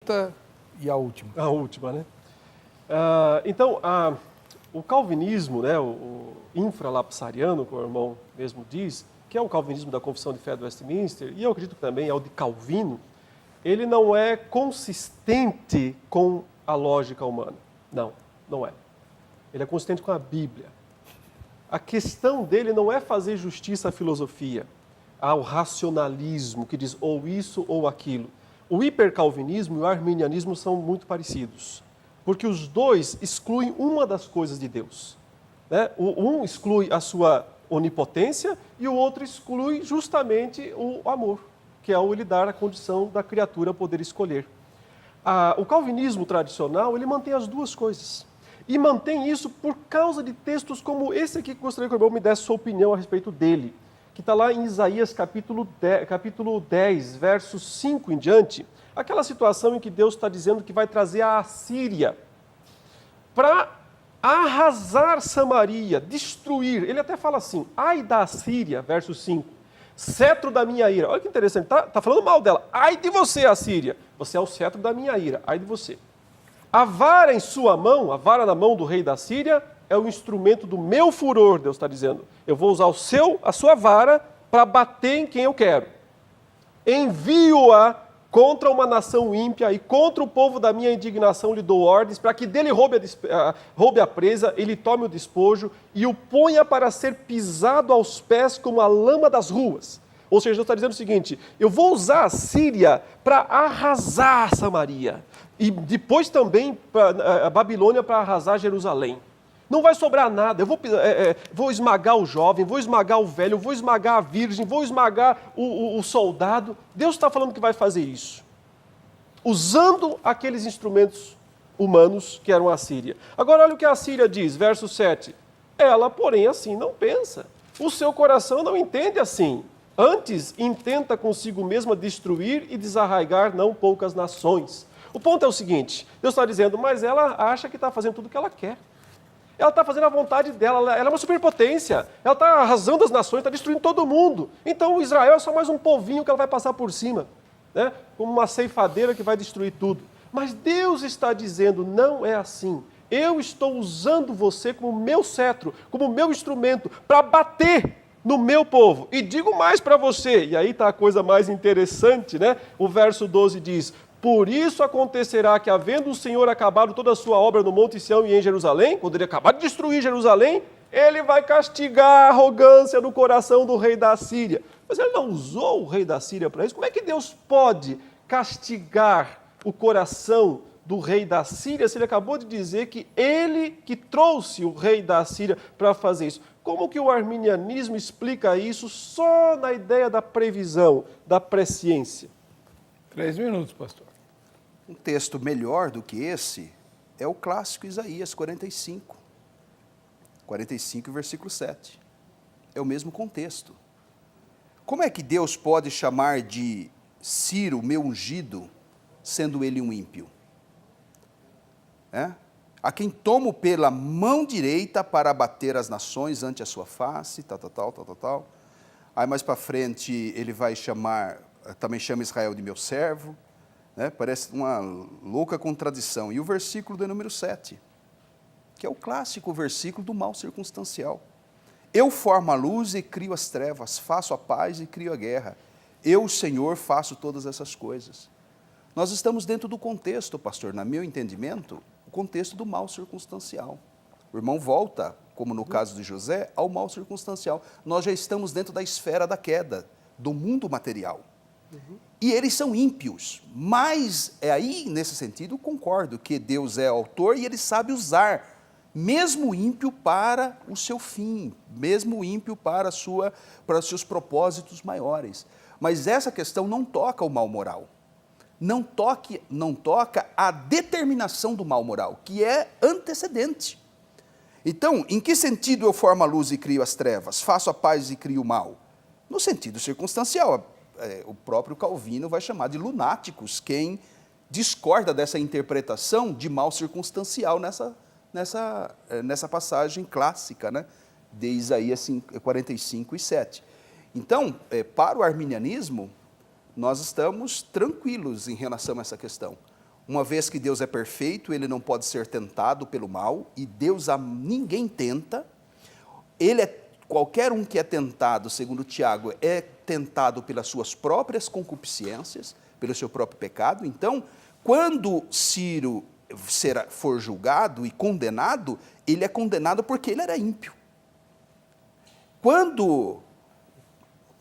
quinta e a última. A última, né? Então, o calvinismo, né, o infralapsariano, como o irmão mesmo diz, que é o calvinismo da Confissão de Fé do Westminster, e eu acredito que também é o de Calvino, ele não é consistente com a lógica humana. Não, não é. Ele é consistente com a Bíblia. A questão dele não é fazer justiça à filosofia, ao racionalismo, que diz ou isso ou aquilo. O hipercalvinismo e o arminianismo são muito parecidos, porque os dois excluem uma das coisas de Deus, né? Um exclui a sua onipotência e o outro exclui justamente o amor, que é o lhe dar a condição da criatura poder escolher. O calvinismo tradicional, ele mantém as duas coisas. E mantém isso por causa de textos como esse aqui, que gostaria que o irmão me desse sua opinião a respeito dele, que está lá em Isaías capítulo 10, versos 5 em diante, aquela situação em que Deus está dizendo que vai trazer a Assíria para arrasar Samaria, destruir. Ele até fala assim, ai da Assíria, verso 5, cetro da minha ira. Olha que interessante, está falando mal dela. Ai de você, Assíria, você é o cetro da minha ira, ai de você. A vara em sua mão, a vara na mão do rei da Síria, é o instrumento do meu furor, Deus está dizendo. Eu vou usar a sua vara para bater em quem eu quero. Envio-a contra uma nação ímpia e contra o povo da minha indignação lhe dou ordens para que dele roube a presa, ele tome o despojo e o ponha para ser pisado aos pés como a lama das ruas. Ou seja, Deus está dizendo o seguinte, eu vou usar a Síria para arrasar Samaria e depois também a Babilônia para arrasar Jerusalém. Não vai sobrar nada, eu vou esmagar o jovem, vou esmagar o velho, vou esmagar a virgem, vou esmagar o soldado. Deus está falando que vai fazer isso, usando aqueles instrumentos humanos que eram a Síria. Agora olha o que a Síria diz, verso 7. Ela, porém, assim não pensa. O seu coração não entende assim. Antes, intenta consigo mesma destruir e desarraigar não poucas nações. O ponto é o seguinte, Deus está dizendo, mas ela acha que está fazendo tudo o que ela quer. Ela está fazendo a vontade dela, ela é uma superpotência, ela está arrasando as nações, está destruindo todo mundo. Então Israel é só mais um povinho que ela vai passar por cima, né? Como uma ceifadeira que vai destruir tudo. Mas Deus está dizendo, não é assim. Eu estou usando você como meu cetro, como meu instrumento, para bater no meu povo. E digo mais para você, e aí está a coisa mais interessante, né? O verso 12 diz, por isso acontecerá que, havendo o Senhor acabado toda a sua obra no Monte Sião e em Jerusalém, quando ele acabar de destruir Jerusalém, ele vai castigar a arrogância do coração do rei da Síria. Mas ele não usou o rei da Síria para isso. Como é que Deus pode castigar o coração do rei da Síria se ele acabou de dizer que ele que trouxe o rei da Síria para fazer isso? Como que o arminianismo explica isso só na ideia da previsão, da presciência? 3 minutos, pastor. Um texto melhor do que esse é o clássico Isaías 45. 45, versículo 7. É o mesmo contexto. Como é que Deus pode chamar de Ciro, meu ungido, sendo ele um ímpio? A quem tomo pela mão direita para abater as nações ante a sua face, tal. Aí mais para frente ele vai chamar, também chama Israel de meu servo, né? Parece uma louca contradição. E o versículo de número 7, que é o clássico versículo do mal circunstancial. Eu formo a luz e crio as trevas, faço a paz e crio a guerra. Eu, Senhor, faço todas essas coisas. Nós estamos dentro do contexto, pastor, na meu entendimento, o contexto do mal circunstancial. O irmão volta, como no caso de José, ao mal circunstancial. Nós já estamos dentro da esfera da queda, do mundo material. E eles são ímpios, mas aí, nesse sentido, concordo que Deus é autor e ele sabe usar, mesmo ímpio para o seu fim, mesmo ímpio para os seus propósitos maiores. Mas essa questão não toca o mal moral. Não toca a determinação do mal moral, que é antecedente. Então, em que sentido eu formo a luz e crio as trevas? Faço a paz e crio o mal? No sentido circunstancial. O próprio Calvino vai chamar de lunáticos quem discorda dessa interpretação de mal circunstancial nessa passagem clássica, né, de Isaías 45 e 7. Então, para o arminianismo, nós estamos tranquilos em relação a essa questão. Uma vez que Deus é perfeito, ele não pode ser tentado pelo mal, e Deus a ninguém tenta. Qualquer um que é tentado, segundo Tiago, é tentado pelas suas próprias concupiscências, pelo seu próprio pecado. Então, quando Ciro for julgado e condenado, ele é condenado porque ele era ímpio. Quando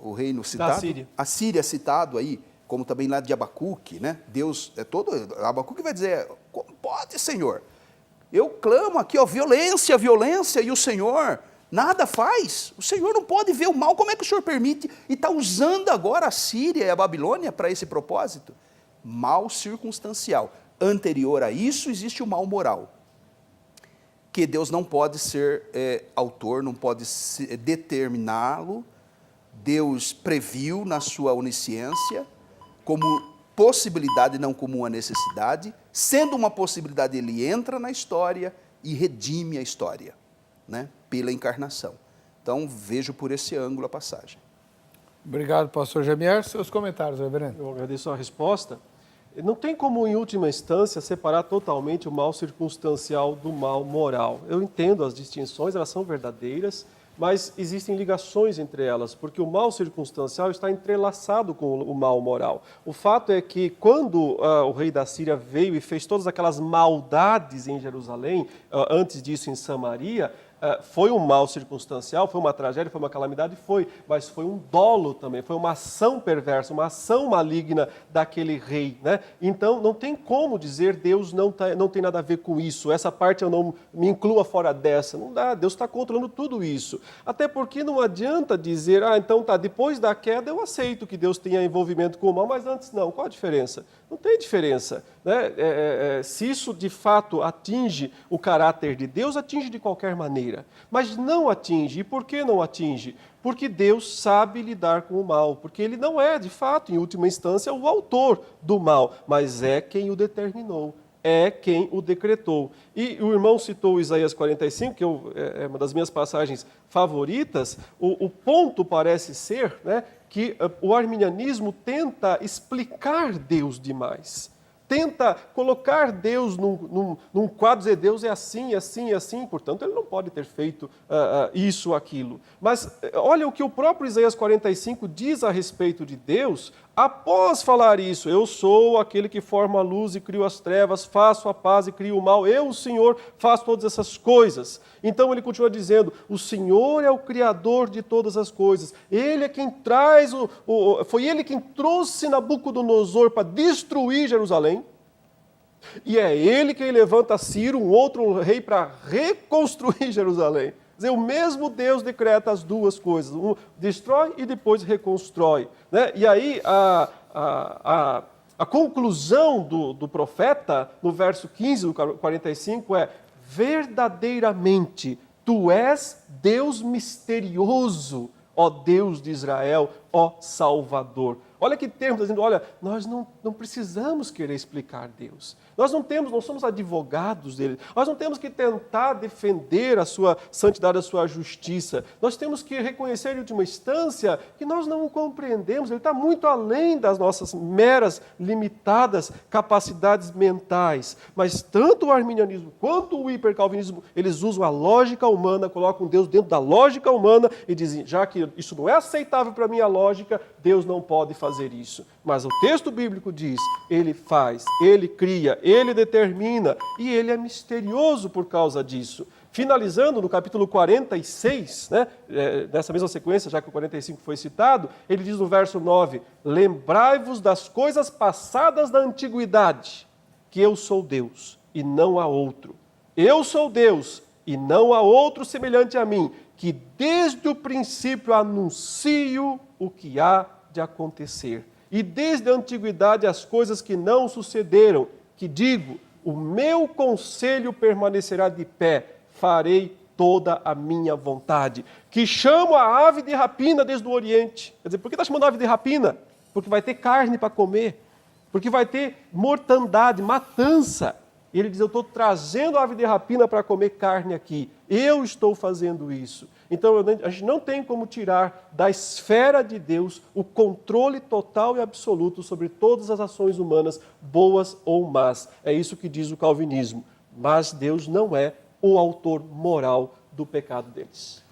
o reino citado, a Síria é citado aí, como também lá de Abacuque, né? Deus é todo, Abacuque vai dizer, como pode, Senhor? Eu clamo aqui, ó, violência, violência, e o Senhor nada faz. O Senhor não pode ver o mal, como é que o Senhor permite? E está usando agora a Síria e a Babilônia para esse propósito? Mal circunstancial. Anterior a isso, existe o mal moral, que Deus não pode ser autor, não pode determiná-lo. Deus previu na sua onisciência, como possibilidade, não como uma necessidade. Sendo uma possibilidade, ele entra na história e redime a história, né, pela encarnação. Então, vejo por esse ângulo a passagem. Obrigado, pastor Jamier. Seus comentários, reverendo. Eu agradeço a resposta. Não tem como, em última instância, separar totalmente o mal circunstancial do mal moral. Eu entendo as distinções, elas são verdadeiras, mas existem ligações entre elas, porque o mal circunstancial está entrelaçado com o mal moral. O fato é que quando o rei da Síria veio e fez todas aquelas maldades em Jerusalém, antes disso em Samaria, foi um mal circunstancial, foi uma tragédia, foi uma calamidade, mas foi um dolo também, foi uma ação perversa, uma ação maligna daquele rei, né? Então, não tem como dizer Deus não tem nada a ver com isso, essa parte eu não me inclua fora dessa, não dá, Deus está controlando tudo isso. Até porque não adianta dizer, então tá, depois da queda eu aceito que Deus tenha envolvimento com o mal, mas antes não, qual a diferença? Não tem diferença, né? Se isso de fato atinge o caráter de Deus, atinge de qualquer maneira. Mas não atinge. E por que não atinge? Porque Deus sabe lidar com o mal. Porque Ele não é, de fato, em última instância, o autor do mal, mas é quem o determinou, é quem o decretou. E o irmão citou Isaías 45, que é uma das minhas passagens favoritas. O ponto parece ser, né, que o arminianismo tenta explicar Deus demais. Tenta colocar Deus num quadro, dizer Deus é assim, assim, assim, portanto ele não pode ter feito isso ou aquilo. Mas olha o que o próprio Isaías 45 diz a respeito de Deus, após falar isso, eu sou aquele que forma a luz e crio as trevas, faço a paz e crio o mal, eu, o Senhor, faço todas essas coisas. Então ele continua dizendo, o Senhor é o Criador de todas as coisas, Ele é quem traz, foi Ele quem trouxe Nabucodonosor para destruir Jerusalém, e é Ele quem levanta Ciro, um outro rei, para reconstruir Jerusalém. Quer dizer, o mesmo Deus decreta as duas coisas, destrói e depois reconstrói, né? E aí a conclusão do profeta, no verso 15 do 45, é: verdadeiramente, tu és Deus misterioso, ó Deus de Israel, ó Salvador. Olha que termo, está dizendo, olha, nós não precisamos querer explicar Deus. Nós não somos advogados dele. Nós não temos que tentar defender a sua santidade, a sua justiça. Nós temos que reconhecer, em última instância, que nós não o compreendemos. Ele está muito além das nossas meras, limitadas capacidades mentais. Mas tanto o arminianismo quanto o hipercalvinismo, eles usam a lógica humana, colocam Deus dentro da lógica humana e dizem, já que isso não é aceitável para a minha lógica, Deus não pode fazer isso. Mas o texto bíblico diz, Ele faz, Ele cria, Ele determina, e Ele é misterioso por causa disso. Finalizando no capítulo 46, né, nessa mesma sequência, já que o 45 foi citado, ele diz no verso 9, lembrai-vos das coisas passadas da antiguidade, que eu sou Deus e não há outro. Eu sou Deus e não há outro semelhante a mim, que desde o princípio anuncio o que há de acontecer. E desde a antiguidade as coisas que não sucederam, que digo, o meu conselho permanecerá de pé, farei toda a minha vontade. Que chamo a ave de rapina desde o Oriente. Quer dizer, por que está chamando a ave de rapina? Porque vai ter carne para comer, porque vai ter mortandade, matança. E ele diz, eu estou trazendo a ave de rapina para comer carne aqui. Eu estou fazendo isso. Então, a gente não tem como tirar da esfera de Deus o controle total e absoluto sobre todas as ações humanas, boas ou más. É isso que diz o calvinismo. Mas Deus não é o autor moral do pecado deles.